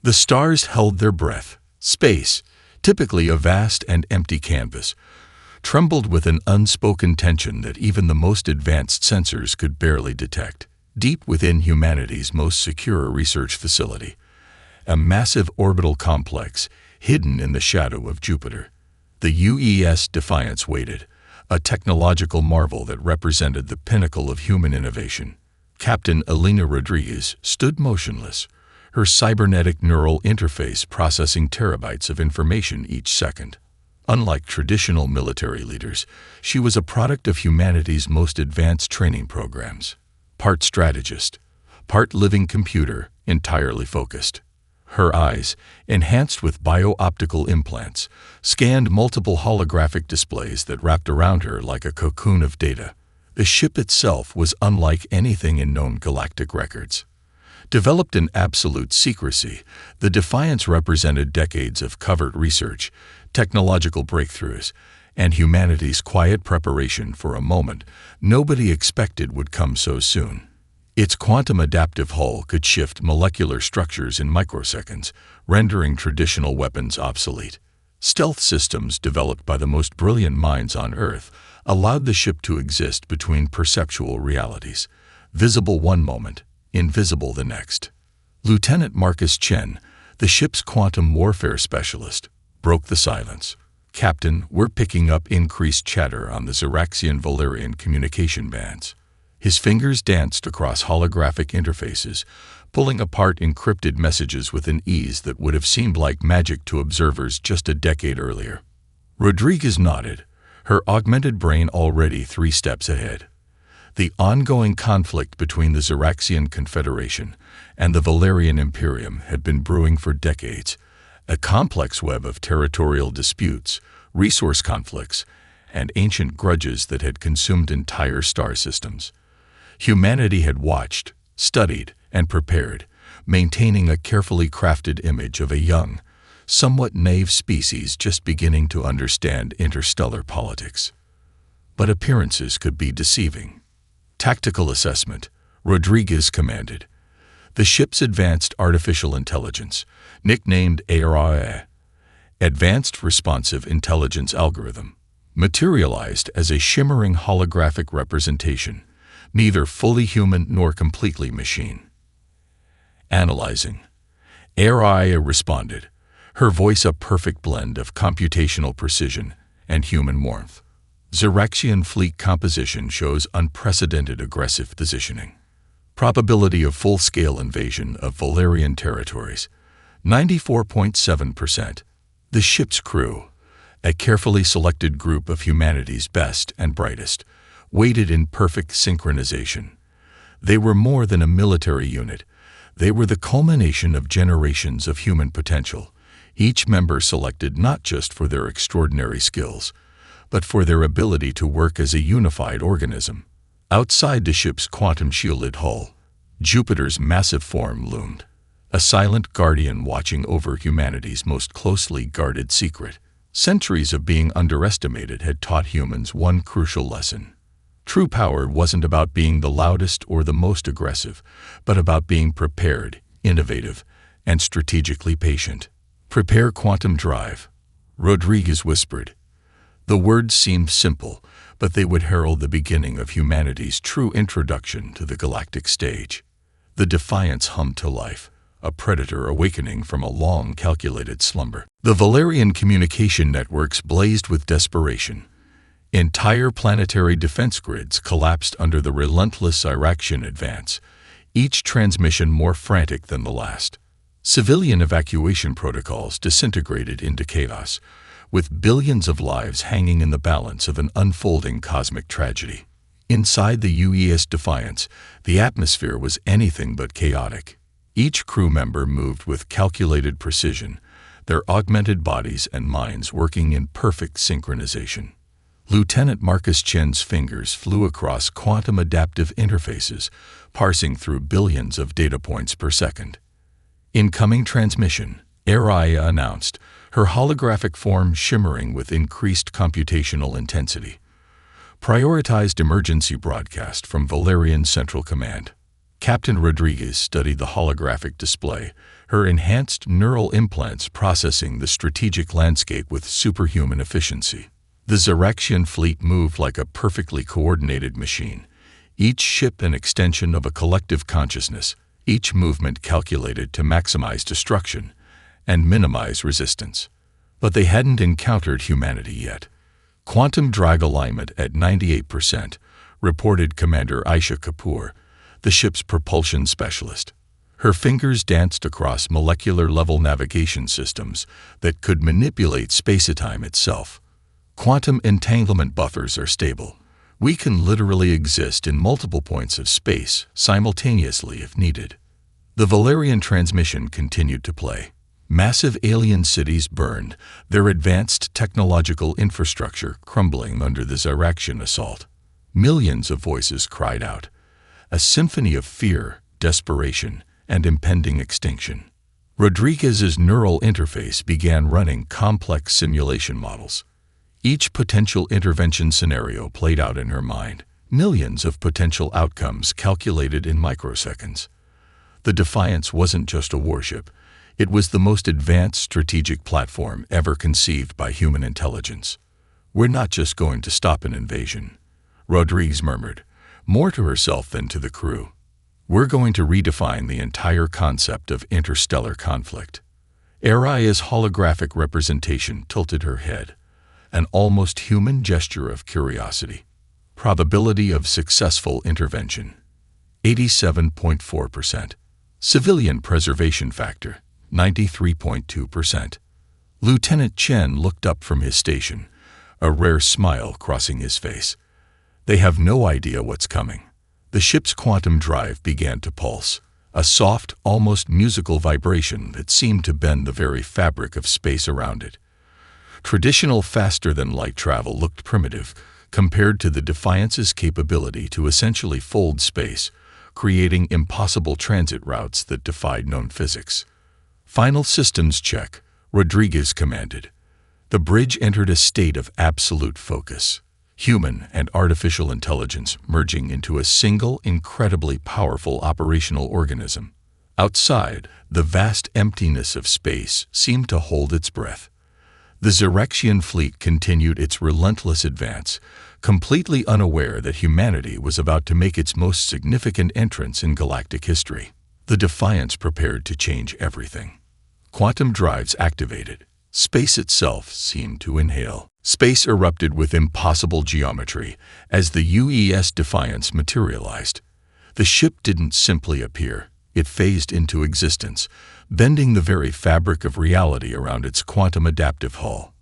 The stars held their breath. Space, typically a vast and empty canvas, trembled with an unspoken tension that even the most advanced sensors could barely detect. Deep within humanity's most secure research facility, a massive orbital complex hidden in the shadow of Jupiter, the UES Defiance waited, a technological marvel that represented the pinnacle of human innovation. Captain Elena Rodriguez stood motionless, her cybernetic neural interface processing terabytes of information each second. Unlike traditional military leaders, she was a product of humanity's most advanced training programs. Part strategist, part living computer, entirely focused. Her eyes, enhanced with bio-optical implants, scanned multiple holographic displays that wrapped around her like a cocoon of data. The ship itself was unlike anything in known galactic records. Developed in absolute secrecy, the Defiance represented decades of covert research, technological breakthroughs, and humanity's quiet preparation for a moment nobody expected would come so soon. Its quantum-adaptive hull could shift molecular structures in microseconds, rendering traditional weapons obsolete. Stealth systems developed by the most brilliant minds on Earth allowed the ship to exist between perceptual realities, visible one moment, invisible the next. Lieutenant Marcus Chen, the ship's quantum warfare specialist, broke the silence. "Captain, we're picking up increased chatter on the Xeraxian-Valerian communication bands." His fingers danced across holographic interfaces, pulling apart encrypted messages with an ease that would have seemed like magic to observers just a decade earlier. Rodriguez nodded, her augmented brain already 3 steps ahead. The ongoing conflict between the Xeraxian Confederation and the Valerian Imperium had been brewing for decades, a complex web of territorial disputes, resource conflicts, and ancient grudges that had consumed entire star systems. Humanity had watched, studied, and prepared, maintaining a carefully crafted image of a young, somewhat naive species just beginning to understand interstellar politics. But appearances could be deceiving. "Tactical assessment," Rodriguez commanded. The ship's advanced artificial intelligence, nicknamed ARIA, Advanced Responsive Intelligence Algorithm, materialized as a shimmering holographic representation, neither fully human nor completely machine. Analyzing. ARIA responded, her voice a perfect blend of computational precision and human warmth. Xeraxian fleet composition shows unprecedented aggressive positioning. Probability of full-scale invasion of Valerian territories, 94.7%. The ship's crew, a carefully selected group of humanity's best and brightest, waited in perfect synchronization. They were more than a military unit. They were the culmination of generations of human potential, each member selected not just for their extraordinary skills, but for their ability to work as a unified organism. Outside the ship's quantum-shielded hull, Jupiter's massive form loomed, a silent guardian watching over humanity's most closely guarded secret. Centuries of being underestimated had taught humans one crucial lesson. True power wasn't about being the loudest or the most aggressive, but about being prepared, innovative, and strategically patient. "Prepare quantum drive," Rodriguez whispered. The words seemed simple, but they would herald the beginning of humanity's true introduction to the galactic stage. The Defiance hummed to life, a predator awakening from a long calculated slumber. The Valerian communication networks blazed with desperation. Entire planetary defense grids collapsed under the relentless Xeraxian advance, each transmission more frantic than the last. Civilian evacuation protocols disintegrated into chaos, with billions of lives hanging in the balance of an unfolding cosmic tragedy. Inside the UES Defiance, the atmosphere was anything but chaotic. Each crew member moved with calculated precision, their augmented bodies and minds working in perfect synchronization. Lieutenant Marcus Chen's fingers flew across quantum adaptive interfaces, parsing through billions of data points per second. "Incoming transmission," ARIA announced, her holographic form shimmering with increased computational intensity. "Prioritized emergency broadcast from Valerian Central Command." Captain Rodriguez studied the holographic display, her enhanced neural implants processing the strategic landscape with superhuman efficiency. The Xeraxian fleet moved like a perfectly coordinated machine, each ship an extension of a collective consciousness, each movement calculated to maximize destruction and minimize resistance. But they hadn't encountered humanity yet. Quantum drive alignment at 98%, reported Commander Aisha Kapoor, the ship's propulsion specialist. Her fingers danced across molecular-level navigation systems that could manipulate space-time itself. Quantum entanglement buffers are stable. We can literally exist in multiple points of space simultaneously if needed. The Valerian transmission continued to play. Massive alien cities burned, their advanced technological infrastructure crumbling under the Xeraxian assault. Millions of voices cried out, a symphony of fear, desperation, and impending extinction. Rodriguez's neural interface began running complex simulation models. Each potential intervention scenario played out in her mind, millions of potential outcomes calculated in microseconds. The Defiance wasn't just a warship. It was the most advanced strategic platform ever conceived by human intelligence. We're not just going to stop an invasion, Rodriguez murmured, more to herself than to the crew. We're going to redefine the entire concept of interstellar conflict. Araya's holographic representation tilted her head, an almost human gesture of curiosity. Probability of successful intervention, 87.4%. Civilian preservation factor, 93.2%. Lieutenant Chen looked up from his station, a rare smile crossing his face. They have no idea what's coming. The ship's quantum drive began to pulse, a soft, almost musical vibration that seemed to bend the very fabric of space around it. Traditional faster-than-light travel looked primitive compared to the Defiance's capability to essentially fold space, creating impossible transit routes that defied known physics. Final systems check, Rodriguez commanded. The bridge entered a state of absolute focus, human and artificial intelligence merging into a single, incredibly powerful operational organism. Outside, the vast emptiness of space seemed to hold its breath. The Xeraxian fleet continued its relentless advance, completely unaware that humanity was about to make its most significant entrance in galactic history. The Defiance prepared to change everything. Quantum drives activated. Space itself seemed to inhale. Space erupted with impossible geometry as the UES Defiance materialized. The ship didn't simply appear. It phased into existence, bending the very fabric of reality around its quantum-adaptive hull.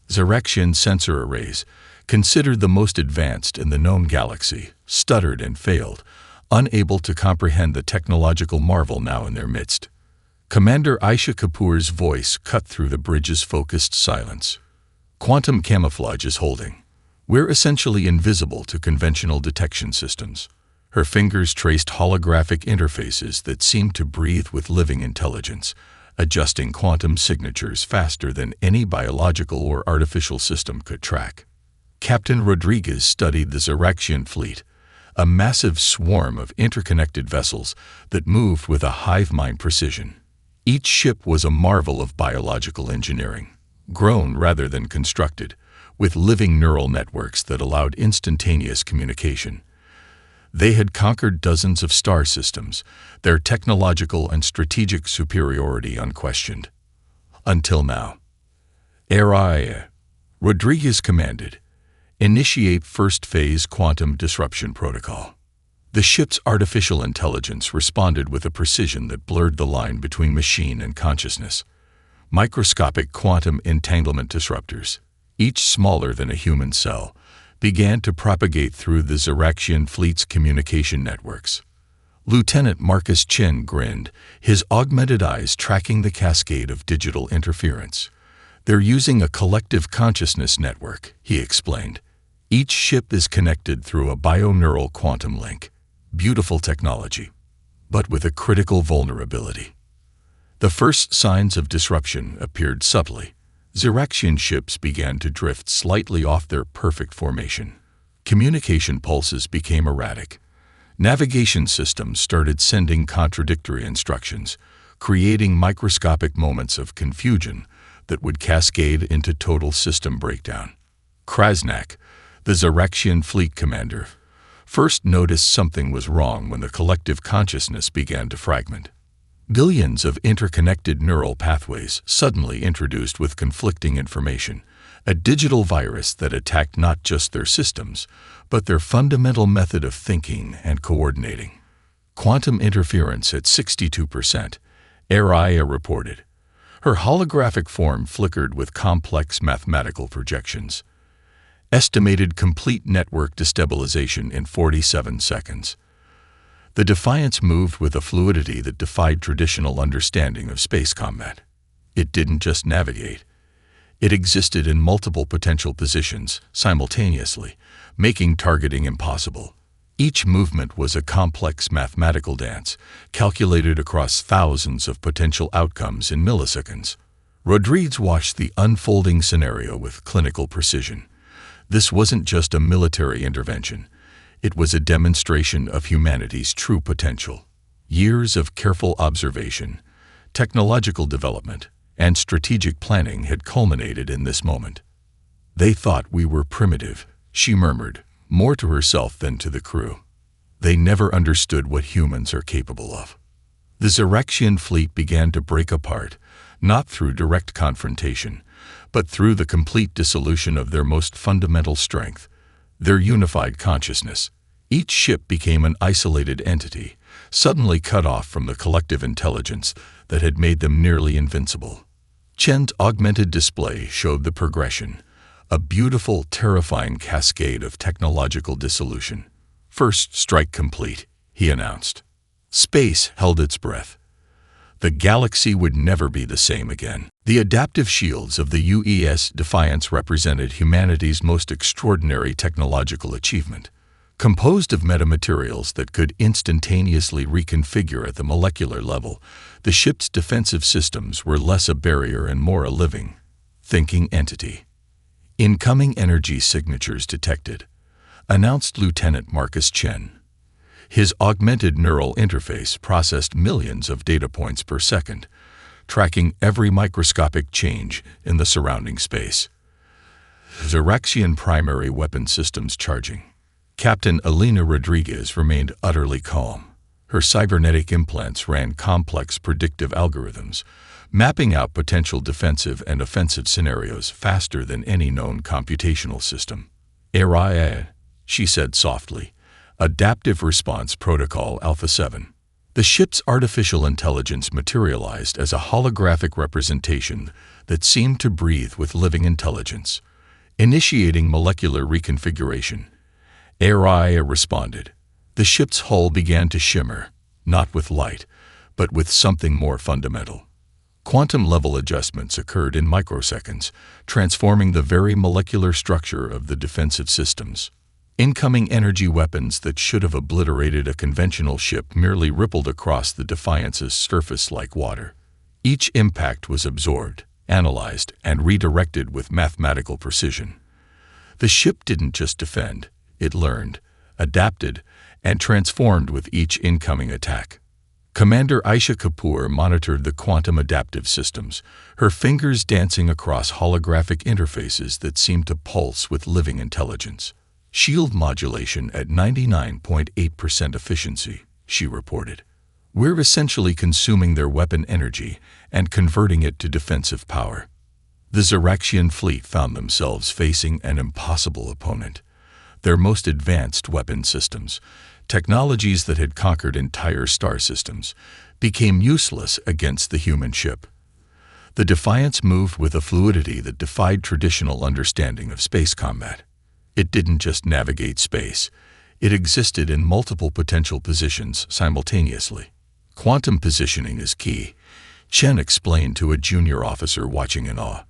Xeraxian sensor arrays, considered the most advanced in the known galaxy, stuttered and failed, unable to comprehend the technological marvel now in their midst. Commander Aisha Kapoor's voice cut through the bridge's focused silence. Quantum camouflage is holding. We're essentially invisible to conventional detection systems. Her fingers traced holographic interfaces that seemed to breathe with living intelligence, adjusting quantum signatures faster than any biological or artificial system could track. Captain Rodriguez studied the Xeraxian fleet, a massive swarm of interconnected vessels that moved with a hive-mind precision. Each ship was a marvel of biological engineering, grown rather than constructed, with living neural networks that allowed instantaneous communication. They had conquered dozens of star systems, their technological and strategic superiority unquestioned. Until now. Araya, Rodriguez commanded, initiate first phase quantum disruption protocol. The ship's artificial intelligence responded with a precision that blurred the line between machine and consciousness. Microscopic quantum entanglement disruptors, each smaller than a human cell, began to propagate through the Xeraxian fleet's communication networks. Lieutenant Marcus Chen grinned, his augmented eyes tracking the cascade of digital interference. They're using a collective consciousness network, he explained. Each ship is connected through a bioneural quantum link. Beautiful technology, but with a critical vulnerability. The first signs of disruption appeared subtly. Xeraxian ships began to drift slightly off their perfect formation. Communication pulses became erratic. Navigation systems started sending contradictory instructions, creating microscopic moments of confusion that would cascade into total system breakdown. Krasnak, the Xeraxian fleet commander, first noticed something was wrong when the collective consciousness began to fragment. Billions of interconnected neural pathways suddenly introduced with conflicting information, a digital virus that attacked not just their systems, but their fundamental method of thinking and coordinating. Quantum interference at 62%, Araya reported. Her holographic form flickered with complex mathematical projections. Estimated complete network destabilization in 47 seconds. The Defiance moved with a fluidity that defied traditional understanding of space combat. It didn't just navigate. It existed in multiple potential positions simultaneously, making targeting impossible. Each movement was a complex mathematical dance, calculated across thousands of potential outcomes in milliseconds. Rodriguez watched the unfolding scenario with clinical precision. This wasn't just a military intervention. It was a demonstration of humanity's true potential. Years of careful observation, technological development, and strategic planning had culminated in this moment. "They thought we were primitive," she murmured, more to herself than to the crew. "They never understood what humans are capable of." The Xeraxian fleet began to break apart, not through direct confrontation, but through the complete dissolution of their most fundamental strength, their unified consciousness. Each ship became an isolated entity, suddenly cut off from the collective intelligence that had made them nearly invincible. Chen's augmented display showed the progression, a beautiful, terrifying cascade of technological dissolution. "First strike complete," he announced. Space held its breath. The galaxy would never be the same again. The adaptive shields of the UES Defiance represented humanity's most extraordinary technological achievement. Composed of metamaterials that could instantaneously reconfigure at the molecular level, the ship's defensive systems were less a barrier and more a living, thinking entity. "Incoming energy signatures detected," announced Lieutenant Marcus Chen. His augmented neural interface processed millions of data points per second, tracking every microscopic change in the surrounding space. Xeraxian primary weapon systems charging. Captain Elena Rodriguez remained utterly calm. Her cybernetic implants ran complex predictive algorithms, mapping out potential defensive and offensive scenarios faster than any known computational system. "Araya," she said softly. "Adaptive Response Protocol Alpha 7. The ship's artificial intelligence materialized as a holographic representation that seemed to breathe with living intelligence. Initiating molecular reconfiguration. Araya responded. The ship's hull began to shimmer, not with light, but with something more fundamental. Quantum-level adjustments occurred in microseconds, transforming the very molecular structure of the defensive systems. Incoming energy weapons that should have obliterated a conventional ship merely rippled across the Defiance's surface like water. Each impact was absorbed, analyzed, and redirected with mathematical precision. The ship didn't just defend, it learned, adapted, and transformed with each incoming attack. Commander Aisha Kapoor monitored the quantum adaptive systems, her fingers dancing across holographic interfaces that seemed to pulse with living intelligence. "Shield modulation at 99.8% efficiency," she reported. "We're essentially consuming their weapon energy and converting it to defensive power." The Xeraxian fleet found themselves facing an impossible opponent. Their most advanced weapon systems, technologies that had conquered entire star systems, became useless against the human ship. The Defiance moved with a fluidity that defied traditional understanding of space combat. It didn't just navigate space. It existed in multiple potential positions simultaneously. "Quantum positioning is key," Chen explained to a junior officer watching in awe.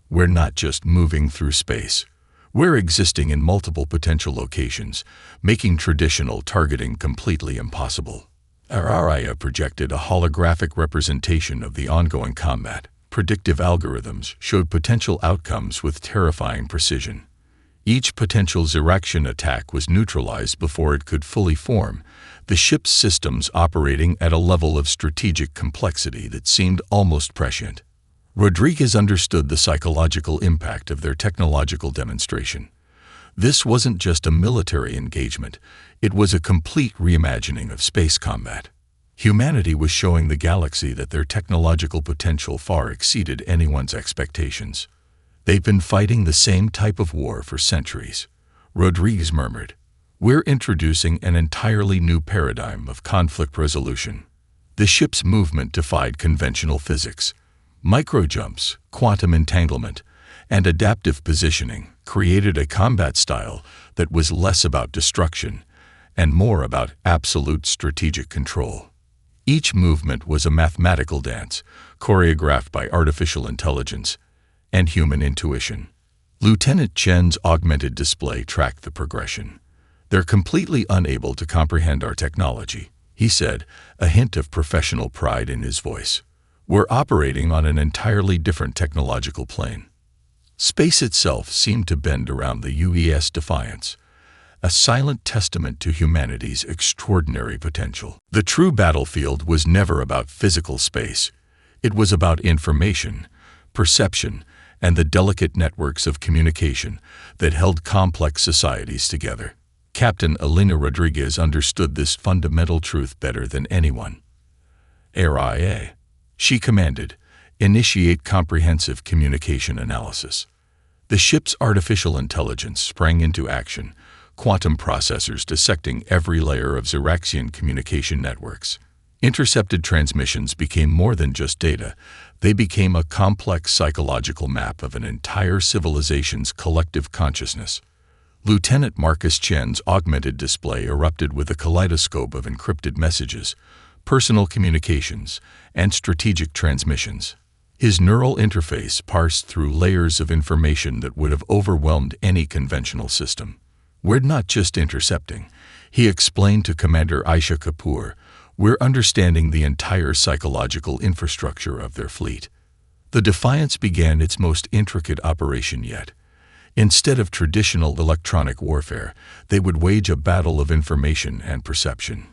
"We're not just moving through space. We're existing in multiple potential locations, making traditional targeting completely impossible." Araya projected a holographic representation of the ongoing combat. Predictive algorithms showed potential outcomes with terrifying precision. Each potential Xeraxian attack was neutralized before it could fully form, the ship's systems operating at a level of strategic complexity that seemed almost prescient. Rodriguez understood the psychological impact of their technological demonstration. This wasn't just a military engagement, it was a complete reimagining of space combat. Humanity was showing the galaxy that their technological potential far exceeded anyone's expectations. They've been fighting the same type of war for centuries, Rodriguez murmured. We're introducing an entirely new paradigm of conflict resolution. The ship's movement defied conventional physics. Microjumps, quantum entanglement, and adaptive positioning created a combat style that was less about destruction and more about absolute strategic control. Each movement was a mathematical dance, choreographed by artificial intelligence and human intuition. Lieutenant Chen's augmented display tracked the progression. They're completely unable to comprehend our technology, he said, a hint of professional pride in his voice. We're operating on an entirely different technological plane. Space itself seemed to bend around the UES Defiance, a silent testament to humanity's extraordinary potential. The true battlefield was never about physical space. It was about information, perception, and the delicate networks of communication that held complex societies together. Captain Elena Rodriguez understood this fundamental truth better than anyone. RIA, she commanded, initiate comprehensive communication analysis. The ship's artificial intelligence sprang into action, quantum processors dissecting every layer of Xeraxian communication networks. Intercepted transmissions became more than just data. They became a complex psychological map of an entire civilization's collective consciousness. Lieutenant Marcus Chen's augmented display erupted with a kaleidoscope of encrypted messages, personal communications, and strategic transmissions. His neural interface parsed through layers of information that would have overwhelmed any conventional system. We're not just intercepting, he explained to Commander Aisha Kapoor. We're understanding the entire psychological infrastructure of their fleet. The Defiance began its most intricate operation yet. Instead of traditional electronic warfare, they would wage a battle of information and perception.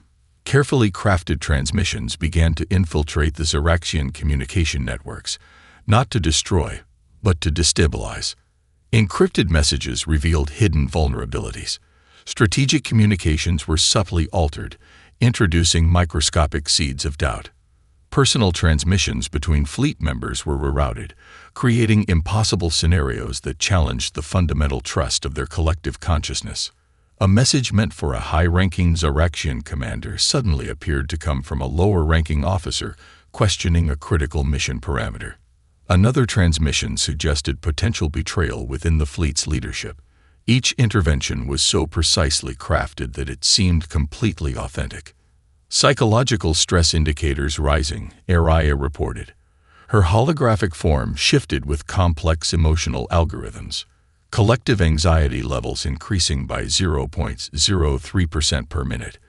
Carefully crafted transmissions began to infiltrate the Xeraxian communication networks, not to destroy, but to destabilize. Encrypted messages revealed hidden vulnerabilities. Strategic communications were subtly altered, introducing microscopic seeds of doubt. Personal transmissions between fleet members were rerouted, creating impossible scenarios that challenged the fundamental trust of their collective consciousness. A message meant for a high-ranking Xeraxian commander suddenly appeared to come from a lower-ranking officer questioning a critical mission parameter. Another transmission suggested potential betrayal within the fleet's leadership. Each intervention was so precisely crafted that it seemed completely authentic. Psychological stress indicators rising, Araya reported. Her holographic form shifted with complex emotional algorithms. Collective anxiety levels increasing by 0.03% per minute.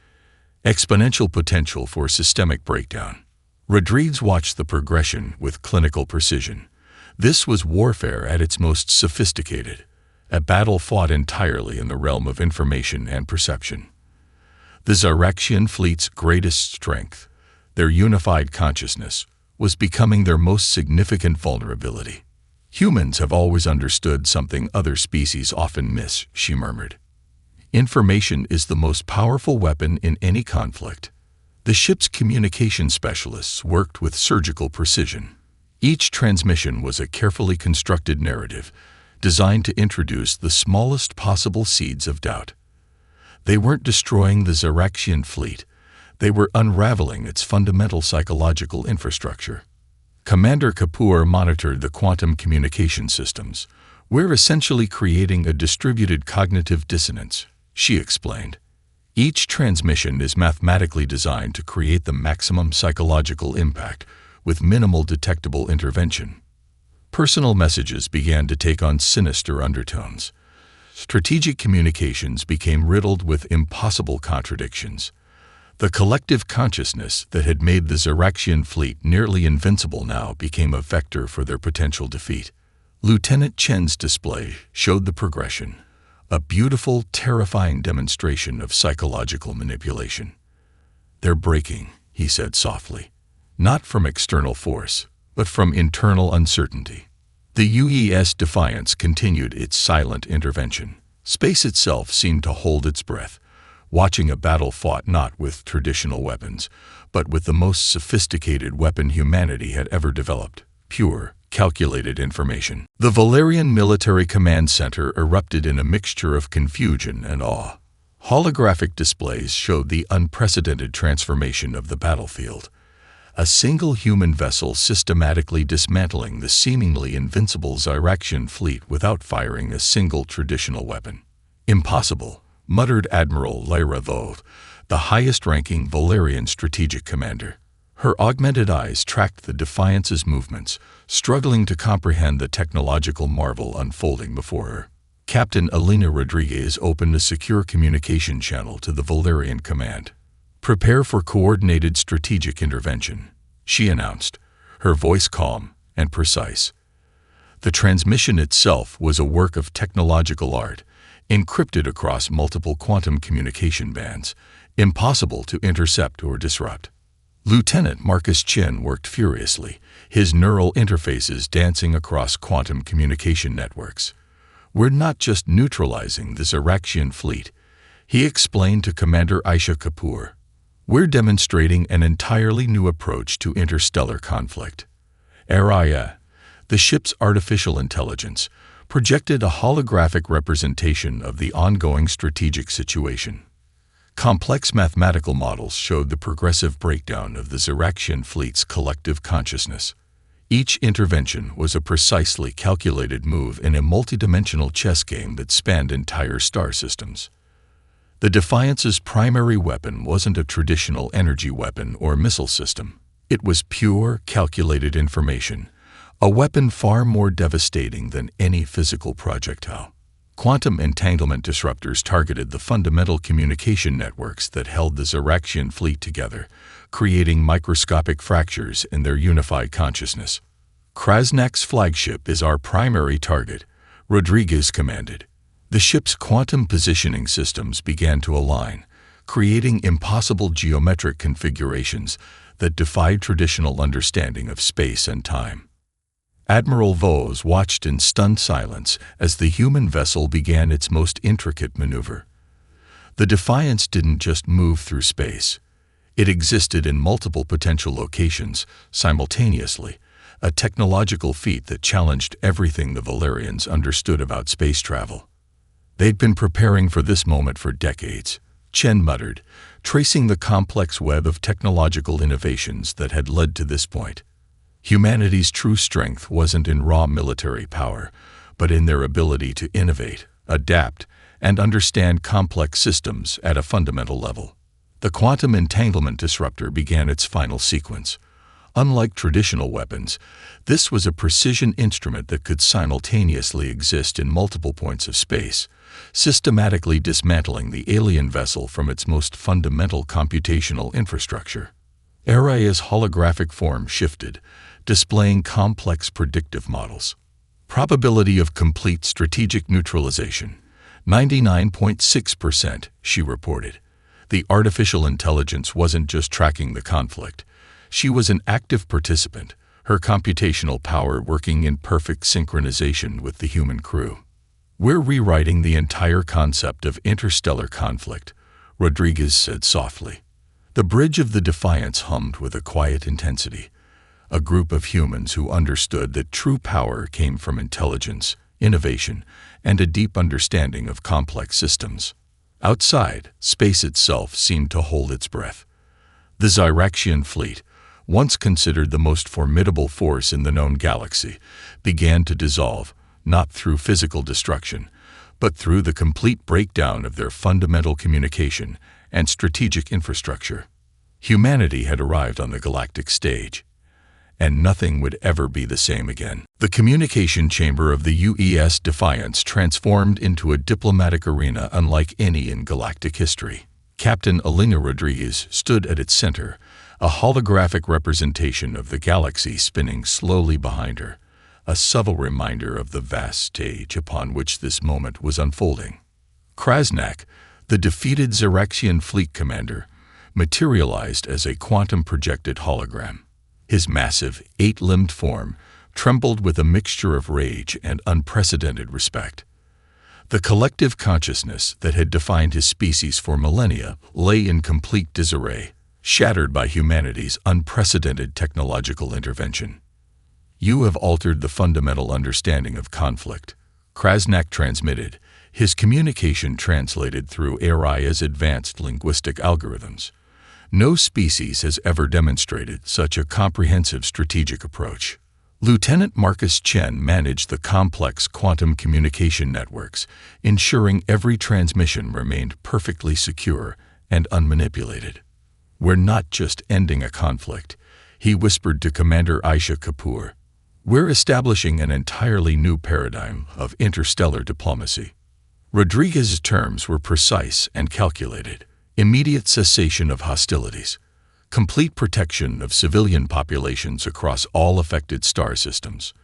Exponential potential for systemic breakdown. Rodriguez watched the progression with clinical precision. This was warfare at its most sophisticated, a battle fought entirely in the realm of information and perception. The Xeraxian fleet's greatest strength, their unified consciousness, was becoming their most significant vulnerability. Humans have always understood something other species often miss, she murmured. Information is the most powerful weapon in any conflict. The ship's communication specialists worked with surgical precision. Each transmission was a carefully constructed narrative, designed to introduce the smallest possible seeds of doubt. They weren't destroying the Xeraxian fleet. They were unraveling its fundamental psychological infrastructure. Commander Kapoor monitored the quantum communication systems. We're essentially creating a distributed cognitive dissonance, she explained. Each transmission is mathematically designed to create the maximum psychological impact with minimal detectable intervention. Personal messages began to take on sinister undertones. Strategic communications became riddled with impossible contradictions. The collective consciousness that had made the Xeraxian fleet nearly invincible now became a vector for their potential defeat. Lieutenant Chen's display showed the progression. a beautiful, terrifying demonstration of psychological manipulation. "They're breaking," he said softly, "not from external force, but from internal uncertainty." The UES Defiance continued its silent intervention. Space itself seemed to hold its breath, watching a battle fought not with traditional weapons, but with the most sophisticated weapon humanity had ever developed: pure, calculated information. The Valerian Military Command Center erupted in a mixture of confusion and awe. Holographic displays showed the unprecedented transformation of the battlefield. A single human vessel systematically dismantling the seemingly invincible Zyraxian fleet without firing a single traditional weapon. "Impossible," muttered Admiral Lyra Vove, the highest-ranking Valerian strategic commander. Her augmented eyes tracked the Defiance's movements, struggling to comprehend the technological marvel unfolding before her. Captain Elena Rodriguez opened a secure communication channel to the Valerian command. "Prepare for coordinated strategic intervention," she announced, her voice calm and precise. The transmission itself was a work of technological art, encrypted across multiple quantum communication bands, impossible to intercept or disrupt. Lieutenant Marcus Chin worked furiously, his neural interfaces dancing across quantum communication networks. "We're not just neutralizing the Zyraxian fleet," he explained to Commander Aisha Kapoor. "We're demonstrating an entirely new approach to interstellar conflict." Araya, the ship's artificial intelligence, projected a holographic representation of the ongoing strategic situation. Complex mathematical models showed the progressive breakdown of the Zyraxian fleet's collective consciousness. Each intervention was a precisely calculated move in a multidimensional chess game that spanned entire star systems. The Defiance's primary weapon wasn't a traditional energy weapon or missile system. It was pure, calculated information, a weapon far more devastating than any physical projectile. Quantum entanglement disruptors targeted the fundamental communication networks that held the Zyraxian fleet together, creating microscopic fractures in their unified consciousness. "Krasnak's flagship is our primary target," Rodriguez commanded. The ship's quantum positioning systems began to align, creating impossible geometric configurations that defied traditional understanding of space and time. Admiral Vose watched in stunned silence as the human vessel began its most intricate maneuver. The Defiance didn't just move through space. It existed in multiple potential locations simultaneously, a technological feat that challenged everything the Valerians understood about space travel. They'd been preparing for this moment for decades, Chen muttered, tracing the complex web of technological innovations that had led to this point. Humanity's true strength wasn't in raw military power, but in their ability to innovate, adapt, and understand complex systems at a fundamental level. The quantum entanglement disruptor began its final sequence. Unlike traditional weapons, this was a precision instrument that could simultaneously exist in multiple points of space, systematically dismantling the alien vessel from its most fundamental computational infrastructure. Araya's holographic form shifted, displaying complex predictive models. "Probability of complete strategic neutralization, 99.6%, she reported. The artificial intelligence wasn't just tracking the conflict. She was an active participant, her computational power working in perfect synchronization with the human crew. "We're rewriting the entire concept of interstellar conflict," Rodriguez said softly. The bridge of the Defiance hummed with a quiet intensity. A group of humans who understood that true power came from intelligence, innovation, and a deep understanding of complex systems. Outside, space itself seemed to hold its breath. The Zyraxian fleet, once considered the most formidable force in the known galaxy, began to dissolve, not through physical destruction, but through the complete breakdown of their fundamental communication and strategic infrastructure. Humanity had arrived on the galactic stage, and nothing would ever be the same again. The communication chamber of the UES Defiance transformed into a diplomatic arena unlike any in galactic history. Captain Elena Rodriguez stood at its center, a holographic representation of the galaxy spinning slowly behind her, a subtle reminder of the vast stage upon which this moment was unfolding. Krasnak, the defeated Xeraxian fleet commander, materialized as a quantum-projected hologram. His massive, eight-limbed form trembled with a mixture of rage and unprecedented respect. The collective consciousness that had defined his species for millennia lay in complete disarray, shattered by humanity's unprecedented technological intervention. "You have altered the fundamental understanding of conflict," Krasnak transmitted, his communication translated through Aria's advanced linguistic algorithms. "No species has ever demonstrated such a comprehensive strategic approach." Lieutenant Marcus Chen managed the complex quantum communication networks, ensuring every transmission remained perfectly secure and unmanipulated. "We're not just ending a conflict," he whispered to Commander Aisha Kapoor. "We're establishing an entirely new paradigm of interstellar diplomacy." Rodriguez's terms were precise and calculated: immediate cessation of hostilities, complete protection of civilian populations across all affected star systems,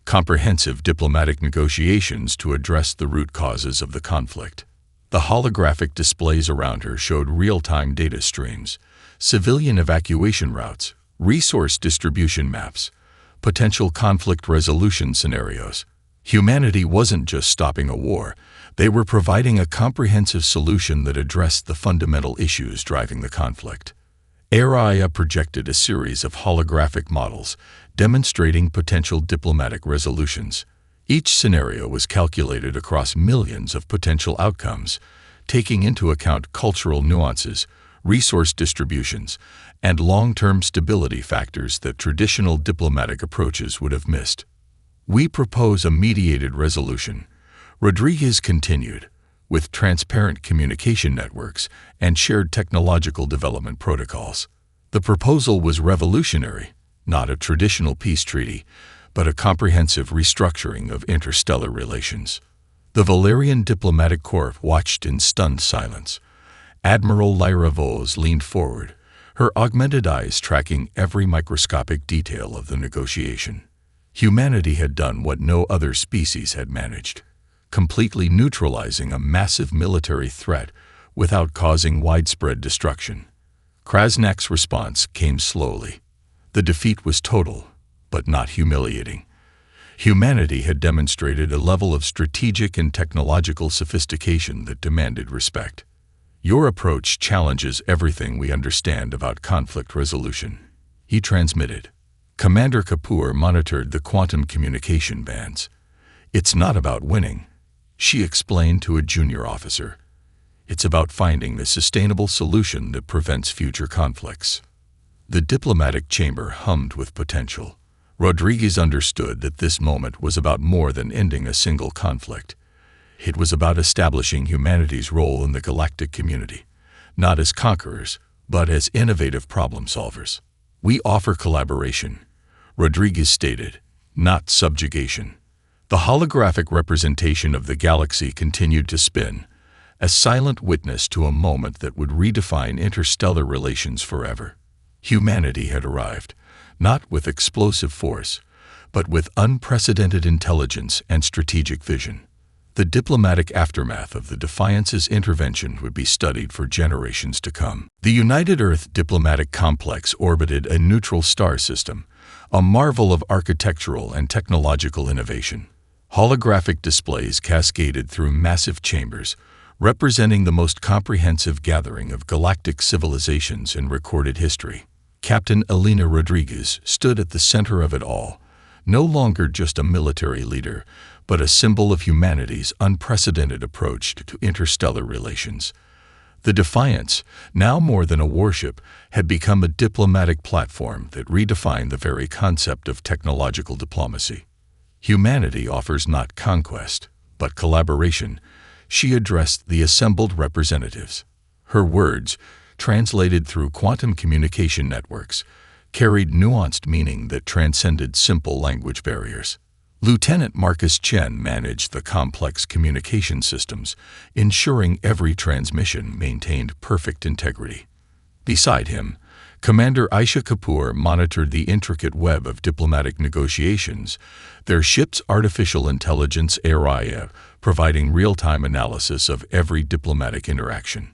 comprehensive diplomatic negotiations to address the root causes of the conflict. The holographic displays around her showed real-time data streams, civilian evacuation routes, resource distribution maps, potential conflict resolution scenarios. Humanity wasn't just stopping a war, they were providing a comprehensive solution that addressed the fundamental issues driving the conflict. Aria projected a series of holographic models demonstrating potential diplomatic resolutions. Each scenario was calculated across millions of potential outcomes, taking into account cultural nuances, resource distributions, and long-term stability factors that traditional diplomatic approaches would have missed. "We propose a mediated resolution," Rodriguez continued, "with transparent communication networks and shared technological development protocols." The proposal was revolutionary, not a traditional peace treaty, but a comprehensive restructuring of interstellar relations. The Valerian Diplomatic Corps watched in stunned silence. Admiral Lyra Vos leaned forward, her augmented eyes tracking every microscopic detail of the negotiation. Humanity had done what no other species had managed, completely neutralizing a massive military threat without causing widespread destruction. Krasnak's response came slowly. The defeat was total, but not humiliating. Humanity had demonstrated a level of strategic and technological sophistication that demanded respect. "Your approach challenges everything we understand about conflict resolution," he transmitted. Commander Kapoor monitored the quantum communication bands. "It's not about winning," she explained to a junior officer. "It's about finding the sustainable solution that prevents future conflicts." The diplomatic chamber hummed with potential. Rodriguez understood that this moment was about more than ending a single conflict. It was about establishing humanity's role in the galactic community, not as conquerors, but as innovative problem solvers. "We offer collaboration," Rodriguez stated, "not subjugation." The holographic representation of the galaxy continued to spin, a silent witness to a moment that would redefine interstellar relations forever. Humanity had arrived, not with explosive force, but with unprecedented intelligence and strategic vision. The diplomatic aftermath of the Defiance's intervention would be studied for generations to come. The United Earth diplomatic complex orbited a neutral star system, a marvel of architectural and technological innovation. Holographic displays cascaded through massive chambers, representing the most comprehensive gathering of galactic civilizations in recorded history. Captain Elena Rodriguez stood at the center of it all, no longer just a military leader, but a symbol of humanity's unprecedented approach to interstellar relations. The Defiance, now more than a warship, had become a diplomatic platform that redefined the very concept of technological diplomacy. "Humanity offers not conquest, but collaboration," she addressed the assembled representatives. Her words, translated through quantum communication networks, carried nuanced meaning that transcended simple language barriers. Lieutenant Marcus Chen managed the complex communication systems, ensuring every transmission maintained perfect integrity. Beside him, Commander Aisha Kapoor monitored the intricate web of diplomatic negotiations, their ship's artificial intelligence AI providing real-time analysis of every diplomatic interaction.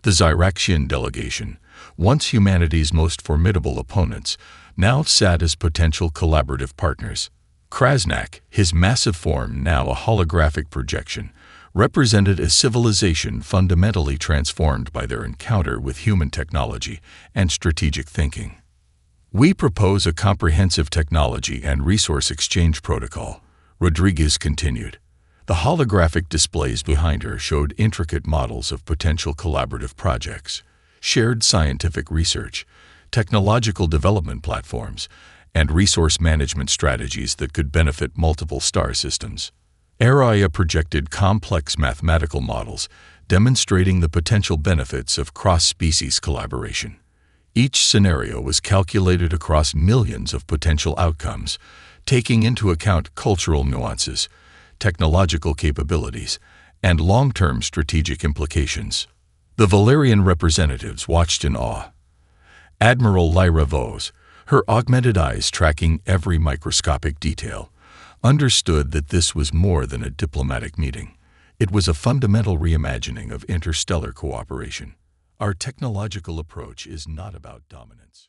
The Zyraxian delegation, once humanity's most formidable opponents, now sat as potential collaborative partners. Krasnak, his massive form now a holographic projection, represented a civilization fundamentally transformed by their encounter with human technology and strategic thinking. We propose a comprehensive technology and resource exchange protocol, Rodriguez continued. The holographic displays behind her showed intricate models of potential collaborative projects, shared scientific research, technological development platforms, and resource management strategies that could benefit multiple star systems. Araya projected complex mathematical models demonstrating the potential benefits of cross-species collaboration. Each scenario was calculated across millions of potential outcomes, taking into account cultural nuances, technological capabilities, and long-term strategic implications. The Valerian representatives watched in awe. Admiral Lyra Vos, her augmented eyes tracking every microscopic detail, understood that this was more than a diplomatic meeting. It was a fundamental reimagining of interstellar cooperation. Our technological approach is not about dominance.